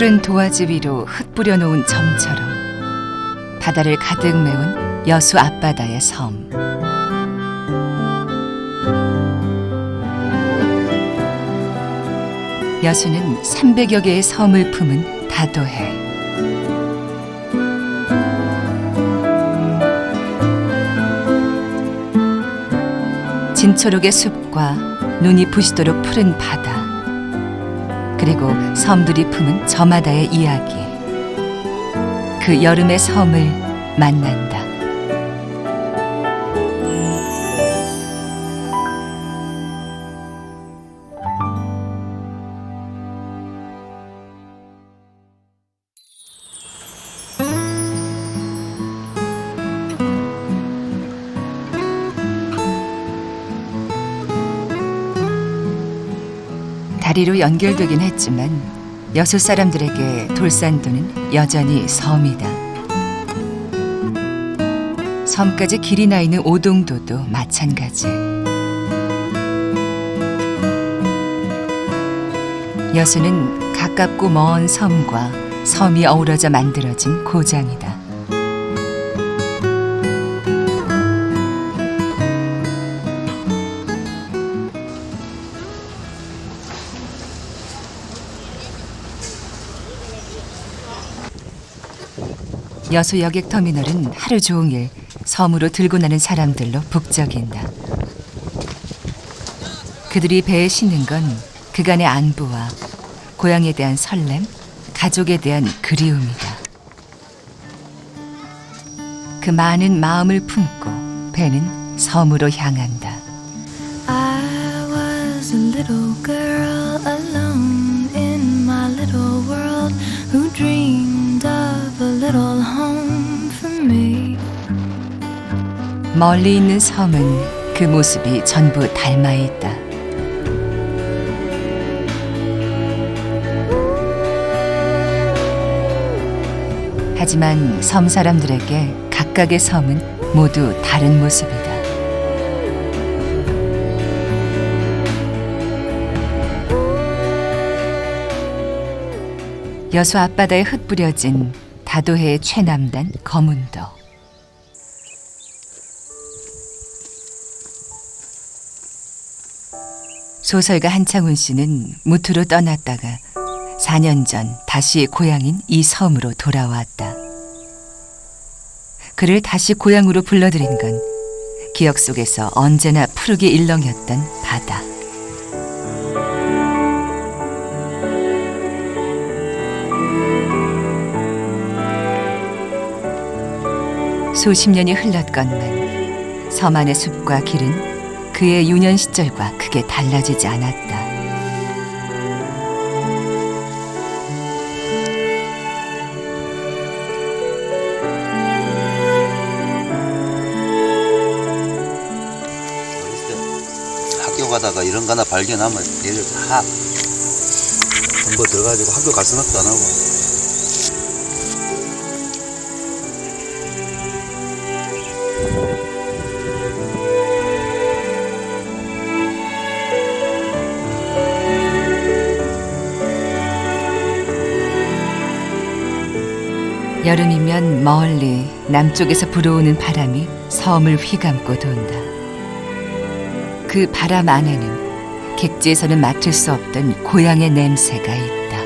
푸른 도화지 위로 흩뿌려 놓은 점처럼 바다를 가득 메운 여수 앞바다의 섬. 여수는 300여 개의 섬을 품은 다도해. 진초록의 숲과 눈이 부시도록 푸른 바다, 그리고 섬들이 품은 저마다의 이야기. 그 여름의 섬을 만난다. 다리로 연결되긴 했지만 여수 사람들에게 돌산도는 여전히 섬이다. 섬까지 길이 나 있는 오동도도 마찬가지. 여수는 가깝고 먼 섬과 섬이 어우러져 만들어진 고장이다. 여수 여객터미널은 하루 종일 섬으로 들고 나는 사람들로 북적인다. 그들이 배에 싣는 건 그간의 안부와 고향에 대한 설렘, 가족에 대한 그리움이다. 그 많은 마음을 품고 배는 섬으로 향한다. I was a little girl alone in my little world who dreamed of a little home for me. 멀리 있는 섬은 그 모습이 전부 닮아 있다. 하지만 섬 사람들에게 각각의 섬은 모두 다른 모습이다. 여수 앞바다에 흩뿌려진 다도해의 최남단 거문도. 소설가 한창훈 씨는 무트로 떠났다가 4년 전 다시 고향인 이 섬으로 돌아왔다. 그를 다시 고향으로 불러들인 건 기억 속에서 언제나 푸르게 일렁였던 바다. 수십 년이 흘렀건만 섬 안의 숲과 길은 그의 유년 시절과 크게 달라지지 않았다. 학교 가다가 이런 거 하나 발견하면 얘들 다 전부 들어가지고 학교 갈 생각도 안 하고. 여름이면 멀리 남쪽에서 불어오는 바람이 섬을 휘감고 돈다. 그 바람 안에는 객지에서는 맡을 수 없던 고향의 냄새가 있다.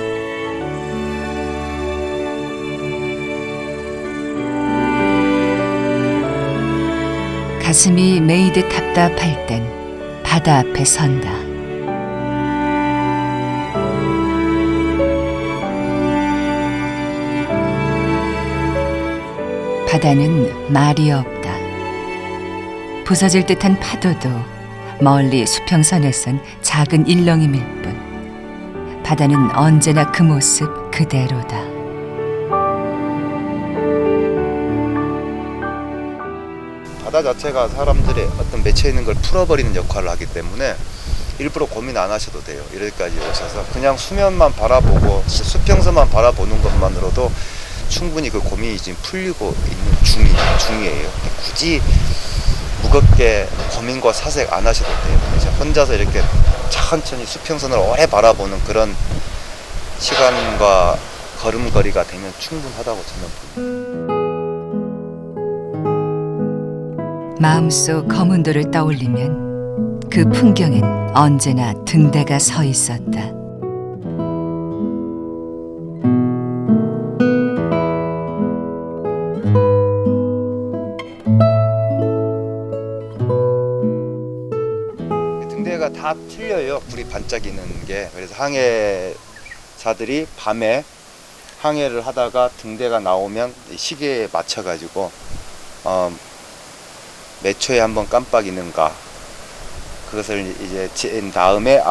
가슴이 메이듯 답답할 땐 바다 앞에 선다. 바다는 말이 없다. 부서질 듯한 파도도 멀리 수평선에 선 작은 일렁임일 뿐 바다는 언제나 그 모습 그대로다. 바다 자체가 사람들의 어떤 맺혀 있는 걸 풀어버리는 역할을 하기 때문에 일부러 고민 안 하셔도 돼요. 이렇게까지 오셔서 그냥 수면만 바라보고 수평선만 바라보는 것만으로도 충분히 그 고민이 지금 풀리고 있는 중이에요. 굳이 무겁게 고민과 사색 안 하셔도 돼요. 이제 혼자서 이렇게 천천히 수평선을 오래 바라보는 그런 시간과 걸음걸이가 되면 충분하다고 저는 봅니다. 마음속 거문도를 떠올리면 그 풍경엔 언제나 등대가 서 있었다. 등대가 다 틀려요. 불이 반짝이는 게. 그래서 항해사들이 밤에 항해를 하다가 등대가 나오면 시계에 맞춰가지고 몇 초에 한번 깜빡이는가, 그것을 이제 잰 다음에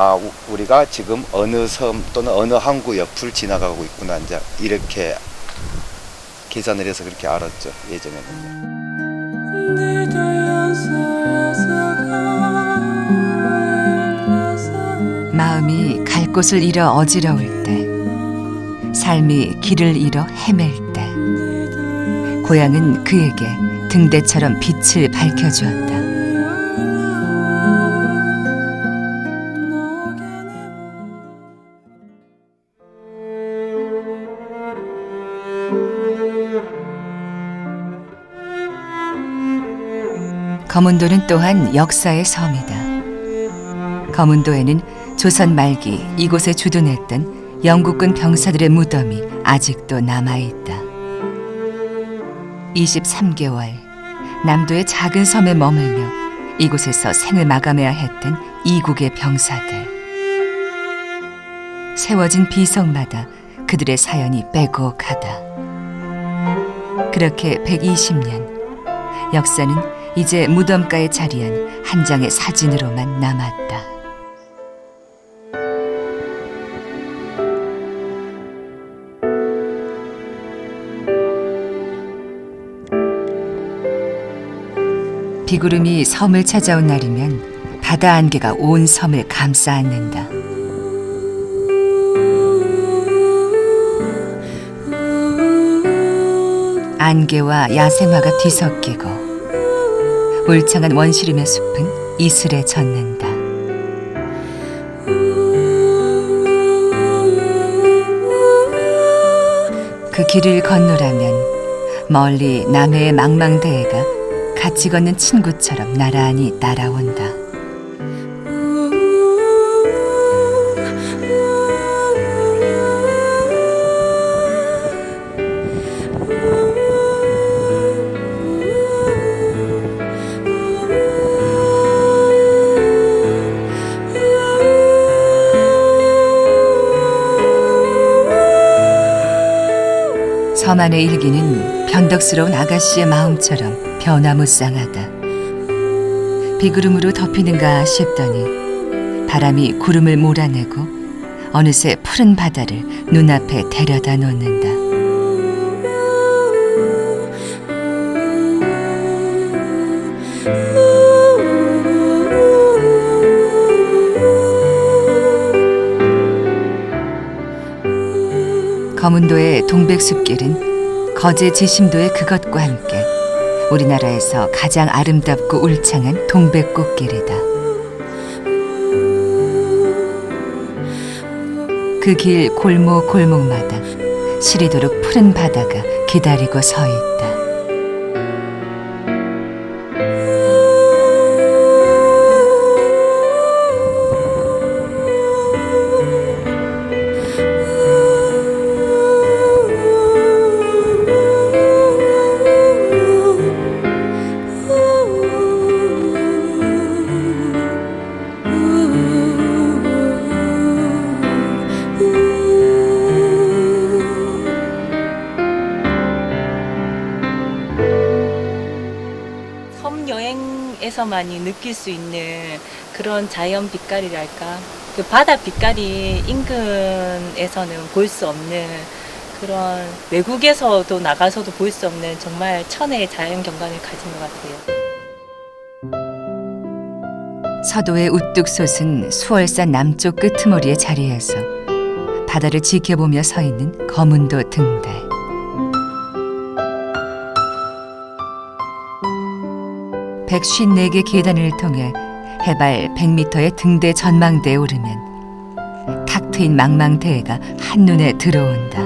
우리가 지금 어느 섬 또는 어느 항구 옆을 지나가고 있구나, 이제 이렇게 계산을 해서 그렇게 알았죠, 예전에는. 마음이 갈 곳을 잃어 어지러울 때, 삶이 길을 잃어 헤맬 때, 고향은 그에게 등대처럼 빛을 밝혀주었다. 거문도는 또한 역사의 섬이다. 거문도에는 조선 말기 이곳에 주둔했던 영국군 병사들의 무덤이 아직도 남아있다. 23개월 남도의 작은 섬에 머물며 이곳에서 생을 마감해야 했던 이국의 병사들. 세워진 비석마다 그들의 사연이 빼곡하다. 그렇게 120년, 역사는 이제 무덤가에 자리한 한 장의 사진으로만 남았다. 비구름이 섬을 찾아온 날이면 바다 안개가 온 섬을 감싸 안는다. 안개와 야생화가 뒤섞이고 울창한 원시림의 숲은 이슬에 젖는다. 그 길을 건너라면 멀리 남해의 망망대해가 같이 걷는 친구처럼 나란히 따라온다. 섬 안의 일기는 변덕스러운 아가씨의 마음처럼 변화무쌍하다. 비구름으로 덮이는가 싶더니 바람이 구름을 몰아내고 어느새 푸른 바다를 눈앞에 데려다 놓는다. 거문도의 동백숲길은 거제 지심도의 그것과 함께 우리나라에서 가장 아름답고 울창한 동백꽃길이다. 그 길 골목골목마다 시리도록 푸른 바다가 기다리고 서 있다. 여행에서만이 느낄 수 있는 그런 자연 빛깔이랄까, 그 바다 빛깔이 인근에서는 볼 수 없는, 그런 외국에서도 나가서도 볼 수 없는 정말 천혜의 자연 경관을 가진 것 같아요. 서도의 우뚝 솟은 수월산 남쪽 끄트머리의 자리에서 바다를 지켜보며 서 있는 거문도 등대. (154개) 계단을 통해 해발 100m의 등대 전망대에 오르면 탁 트인 망망대해가 한눈에 들어온다.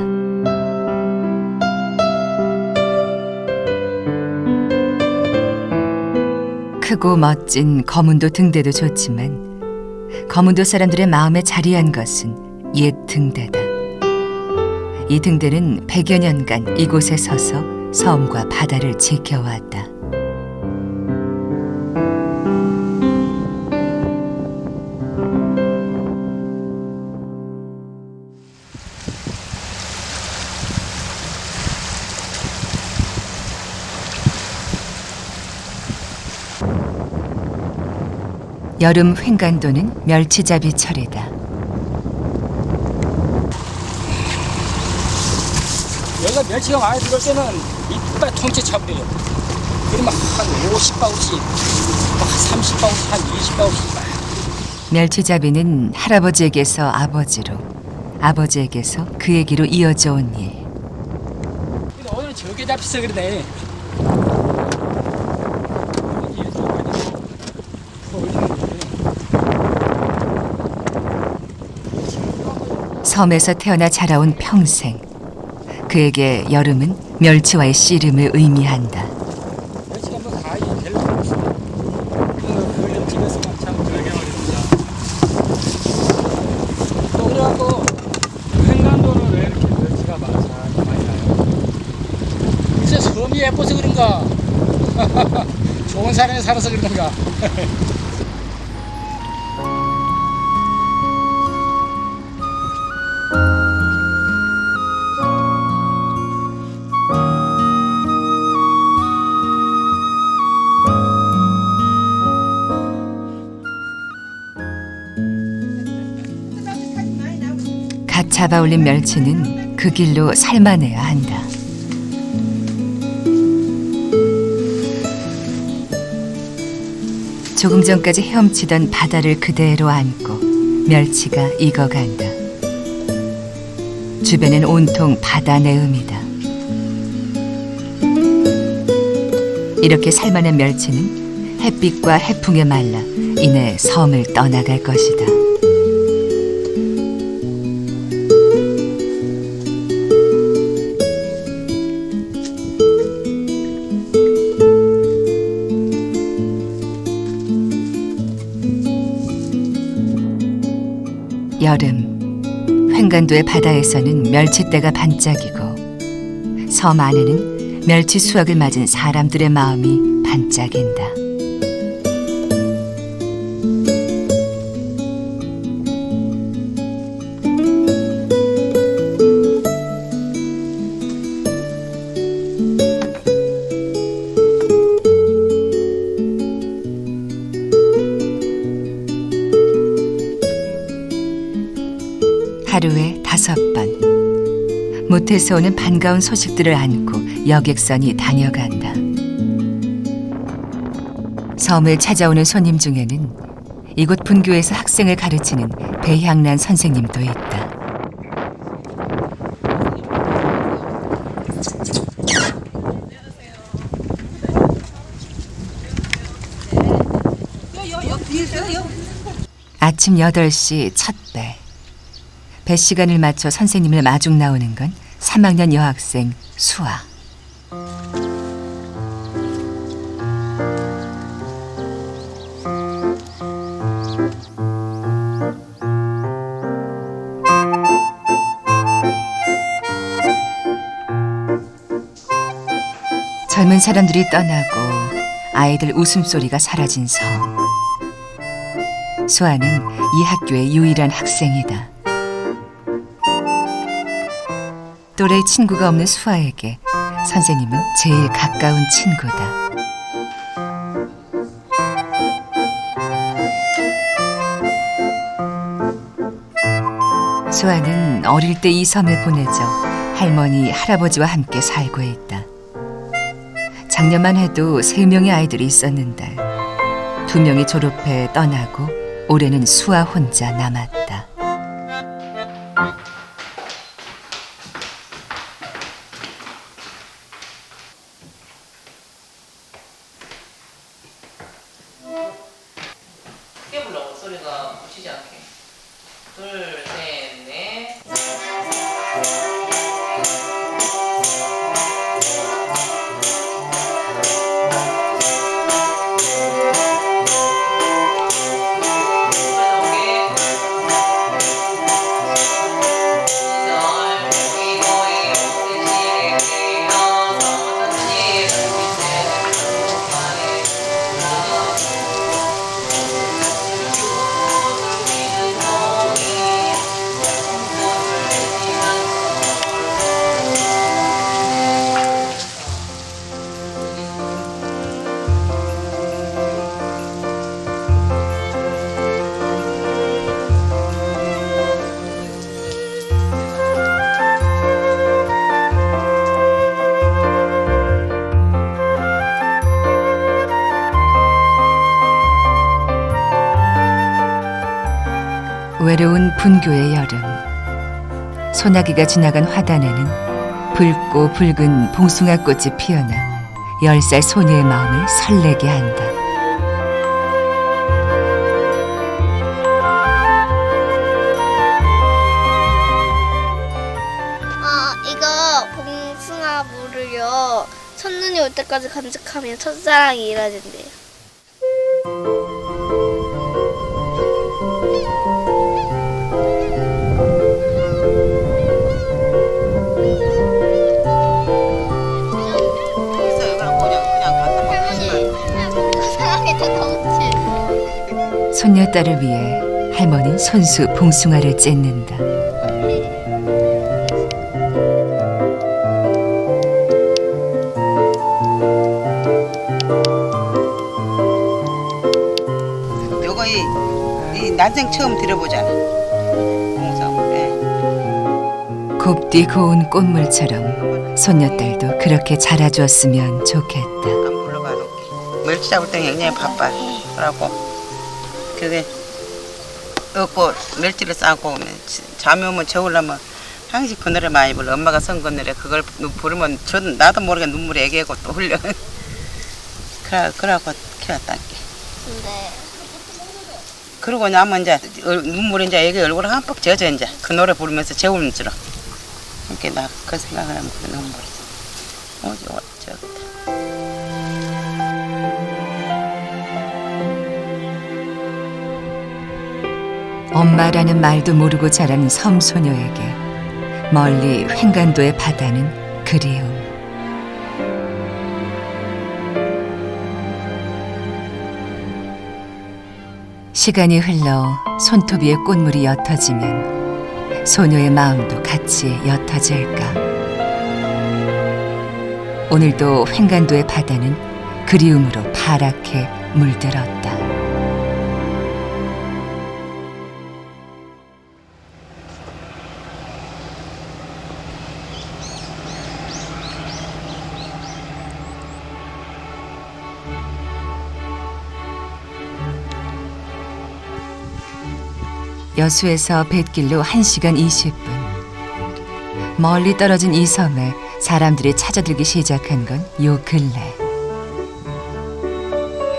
크고 멋진 거문도 등대도 좋지만 거문도 사람들의 마음에 자리한 것은 옛 등대다. 이 등대는 100여 년간 이곳에 서서 섬과 바다를 지켜왔다. 여름 횡간도는 멸치잡이 철이다. 여기가 멸치가 많이 들어올 때는 이빨 통째 차버려요. 그러면 한 50바구씩, 한 30바구씩, 한 20바구씩. 멸치잡이는 할아버지에게서 아버지로, 아버지에게서 그에게로 이어져 온 일. 근데 오늘은 적게 잡혔어 그러네. 섬에서 태어나 자라온 평생. 그에게 여름은 멸치와의 씨름을 의미한다. 멸치가 뭐 가히 별로 없어. 그걸 찍었으면 참 그러게 어렵다. 또 그래갖고 횡단도는 왜 이렇게 멸치가 많이 나요? 글쎄 섬이 예뻐서 그런가? 좋은 사람이 살아서 그런가? 갓 잡아올린 멸치는 그 길로 삶아내야 한다. 조금 전까지 헤엄치던 바다를 그대로 안고 멸치가 익어간다. 주변엔 온통 바다 내음이다. 이렇게 삶아낸 멸치는 햇빛과 해풍에 말라 이내 섬을 떠나갈 것이다. 여름, 횡간도의 바다에서는 멸치떼가 반짝이고 섬 안에는 멸치 수확을 맞은 사람들의 마음이 반짝인다. 하루에 5번 모태에서 오는 반가운 소식들을 안고 여객선이 다녀간다. 섬을 찾아오는 손님 중에는 이곳 분교에서 학생을 가르치는 배향란 선생님도 있다. 아침 8시 첫 배. 배 시간을 맞춰 선생님을 마중 나오는 건 3학년 여학생 수아. 젊은 사람들이 떠나고 아이들 웃음소리가 사라진 섬. 수아는 이 학교의 유일한 학생이다. 또래 친구가 없는 수아에게 선생님은 제일 가까운 친구다. 수아는 어릴 때 이 섬에 보내져 할머니, 할아버지와 함께 살고 있다. 작년만 해도 3명의 아이들이 있었는데 2명이 졸업해 떠나고 올해는 수아 혼자 남았다. 크게 불러 소리가 묻히지 않게. 둘, 셋, 넷. 외로운 분교의 여름. 소나기가 지나간 화단에는 붉고 붉은 봉숭아꽃이 피어나 10살 소녀의 마음을 설레게 한다. 이거 봉숭아 물을요. 첫눈이 올 때까지 간직하면 첫사랑이 이루어진대요. 손녀딸을 위해 할머니는 손수 봉숭아를 찢는다. 요거 이 난생 처음 들어보잖아. 봉숭아. 곱디 고운 꽃물처럼 손녀딸도 그렇게 자라주었으면 좋겠다. 안 불러가 놓게. 멸치 잡을 때 굉장히 바빠. 그러고 그게 얻고 멸치를 싸고 잠이 오면 저으려면 항상 그 노래 많이 불러. 엄마가 선 그 노래 그걸 부르면 저도 나도 모르게 눈물이 애기고 또 흘려. 그래갖고 키웠단게. 네. 그러고 나면 이제 눈물이 이제 애기 얼굴에 한뻑 젖어 이제 그 노래 부르면서 재우는 줄. 이렇게 나 그 생각을 하면 그 눈물이 저었다. 엄마라는 말도 모르고 자란 섬소녀에게 멀리 횡간도의 바다는 그리움. 시간이 흘러 손톱 위에 꽃물이 옅어지면 소녀의 마음도 같이 옅어질까. 오늘도 횡간도의 바다는 그리움으로 파랗게 물들었다. 여수에서 뱃길로 1시간 20분. 멀리 떨어진 이 섬에 사람들이 찾아들기 시작한 건 요 근래.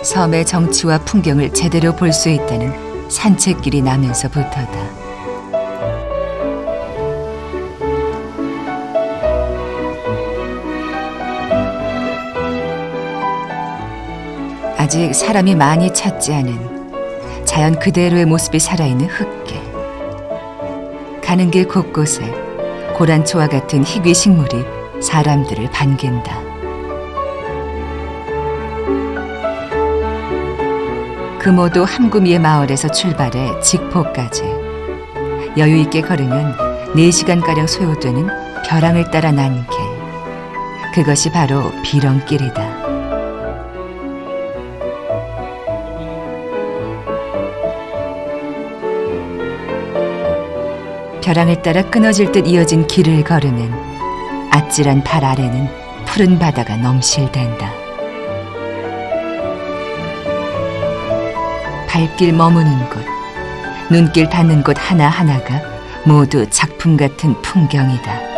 섬의 정취와 풍경을 제대로 볼 수 있다는 산책길이 나면서부터다. 아직 사람이 많이 찾지 않은 자연 그대로의 모습이 살아있는 흙길. 가는 길 곳곳에 고란초와 같은 희귀 식물이 사람들을 반긴다. 금오도 함구미의 마을에서 출발해 직포까지 여유 있게 걸으면 4시간가량 소요되는 벼랑을 따라 난 길. 그것이 바로 비렁길이다. 벼랑을 따라 끊어질 듯 이어진 길을 걸으면 아찔한 발 아래는 푸른 바다가 넘실댄다. 발길 머무는 곳, 눈길 닿는 곳 하나하나가 모두 작품 같은 풍경이다.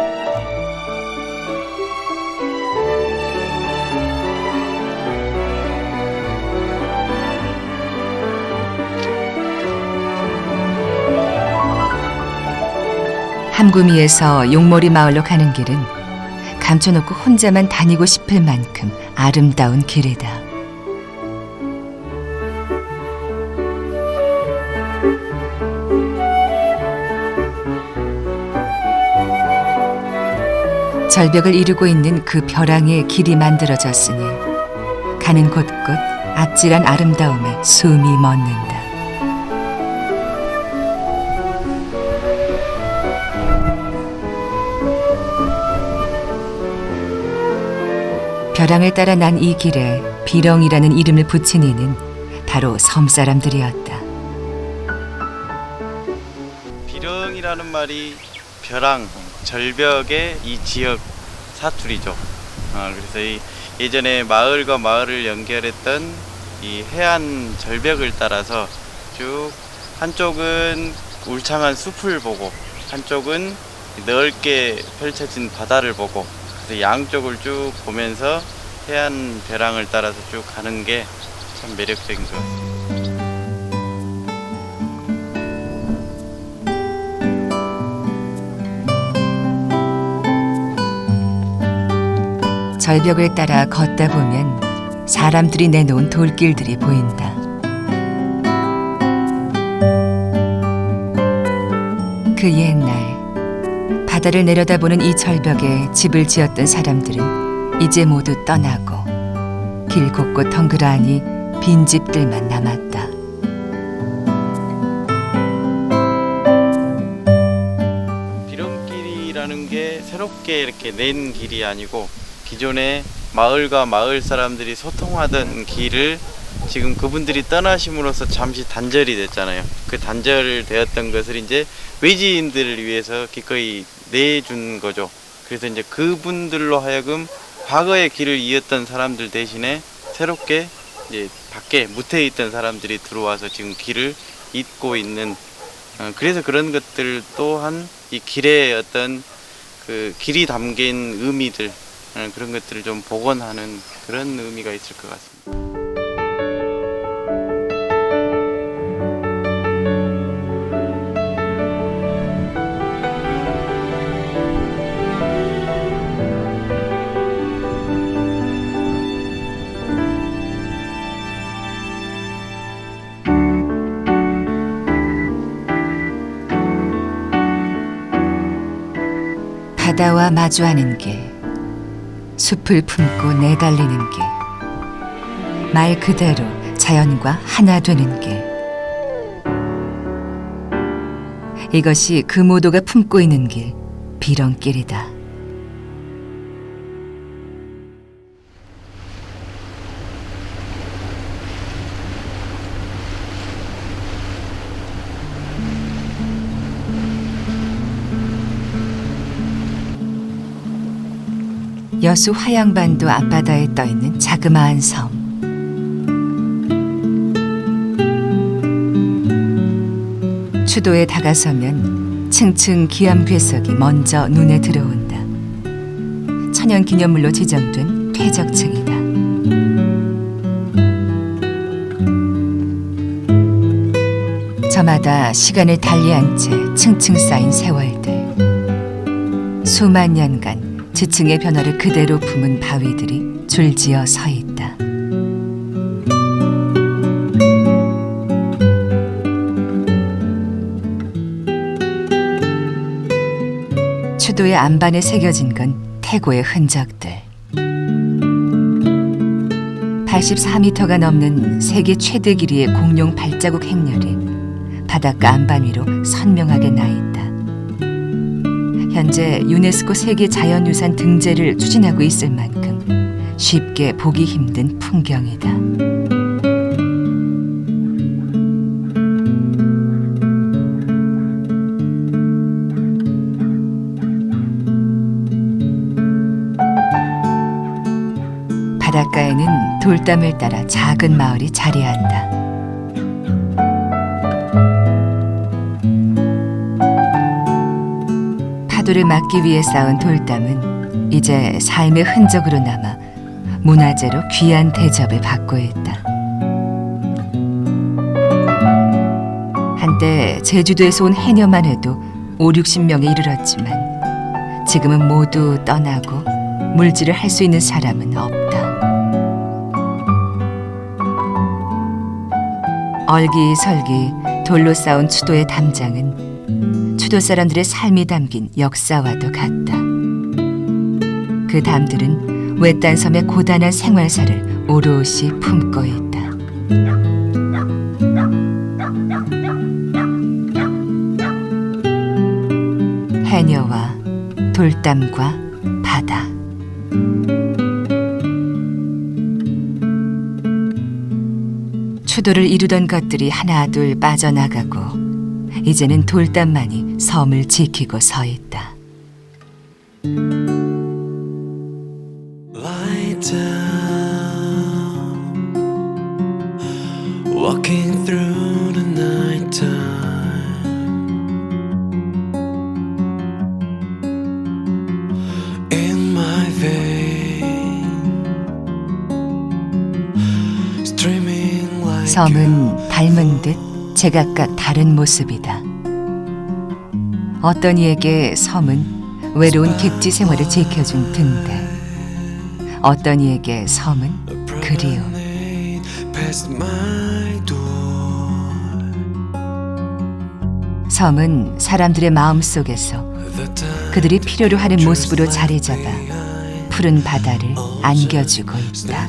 함구미에서 용머리 마을로 가는 길은 감춰놓고 혼자만 다니고 싶을 만큼 아름다운 길이다. 절벽을 이루고 있는 그 벼랑에 길이 만들어졌으니 가는 곳곳 아찔한 아름다움에 숨이 멎는다. 벼랑을 따라 난 이 길에 비렁이라는 이름을 붙인 이는 바로 섬사람들이었다. 비렁이라는 말이 벼랑, 절벽의 이 지역 사투리죠. 그래서 이 예전에 마을과 마을을 연결했던 이 해안 절벽을 따라서 쭉 한쪽은 울창한 숲을 보고 한쪽은 넓게 펼쳐진 바다를 보고 그래서 양쪽을 쭉 보면서 해안 벼랑을 따라서 쭉 가는 게 참 매력적인 것 같습니다. 절벽을 따라 걷다 보면 사람들이 내놓은 돌길들이 보인다. 그 옛날 바다를 내려다보는 이 절벽에 집을 지었던 사람들은 이제 모두 떠나고 길 곳곳 덩그러니 빈 집들만 남았다. 비렁길이라는 게 새롭게 이렇게 낸 길이 아니고 기존에 마을과 마을 사람들이 소통하던 길을 지금 그분들이 떠나심으로써 잠시 단절이 됐잖아요. 그 단절되었던 것을 이제 외지인들을 위해서 기꺼이 내준 거죠. 그래서 이제 그분들로 하여금 과거의 길을 이었던 사람들 대신에 새롭게 이제 밖에 무태에 있던 사람들이 들어와서 지금 길을 잇고 있는 그래서 그런 것들 또한 이 길의 어떤 그 길이 담긴 의미들 그런 것들을 좀 복원하는 그런 의미가 있을 것 같습니다. 바다와 마주하는 길, 숲을 품고 내달리는 길, 말 그대로 자연과 하나 되는 길. 이것이 금오도가 품고 있는 길, 비렁길이다. 여수 화양반도 앞바다에 떠있는 자그마한 섬. 추도에 다가서면 층층 기암괴석이 먼저 눈에 들어온다. 천연기념물로 지정된 퇴적층이다. 저마다 시간을 달리한 채 층층 쌓인 세월들. 수만 년간 지층의 변화를 그대로 품은 바위들이 줄지어 서 있다. 추도의 안반에 새겨진 건 태고의 흔적들. 84m가 넘는 세계 최대 길이의 공룡 발자국 행렬이 바닷가 안반 위로 선명하게 나 있다. 현재 유네스코 세계 자연유산 등재를 추진하고 있을 만큼 쉽게 보기 힘든 풍경이다. 바닷가에는 돌담을 따라 작은 마을이 자리한다. 파도를 막기 위해 쌓은 돌담은 이제 삶의 흔적으로 남아 문화재로 귀한 대접을 받고 있다. 한때 제주도에서 온 해녀만 해도 50-60명에 이르렀지만 지금은 모두 떠나고 물질을 할 수 있는 사람은 없다. 얼기설기 돌로 쌓은 추도의 담장은 추도 사람들의 삶이 담긴 역사와도 같다. 그 담들은 외딴 섬의 고단한 생활사를 오롯이 품고 있다. 해녀와 돌담과 바다. 추도를 이루던 것들이 하나둘 빠져나가고 이제는 돌담만이 섬을 지키고 서 있다. Lie down, walking through the night time. 섬은 닮은 듯 제각각 다른 모습이다. 어떤 이에게 섬은 외로운 객지 생활을 지켜준 등대, 어떤 이에게 섬은 그리움. 섬은 사람들의 마음 속에서 그들이 필요로 하는 모습으로 자리 잡아 푸른 바다를 안겨주고 있다.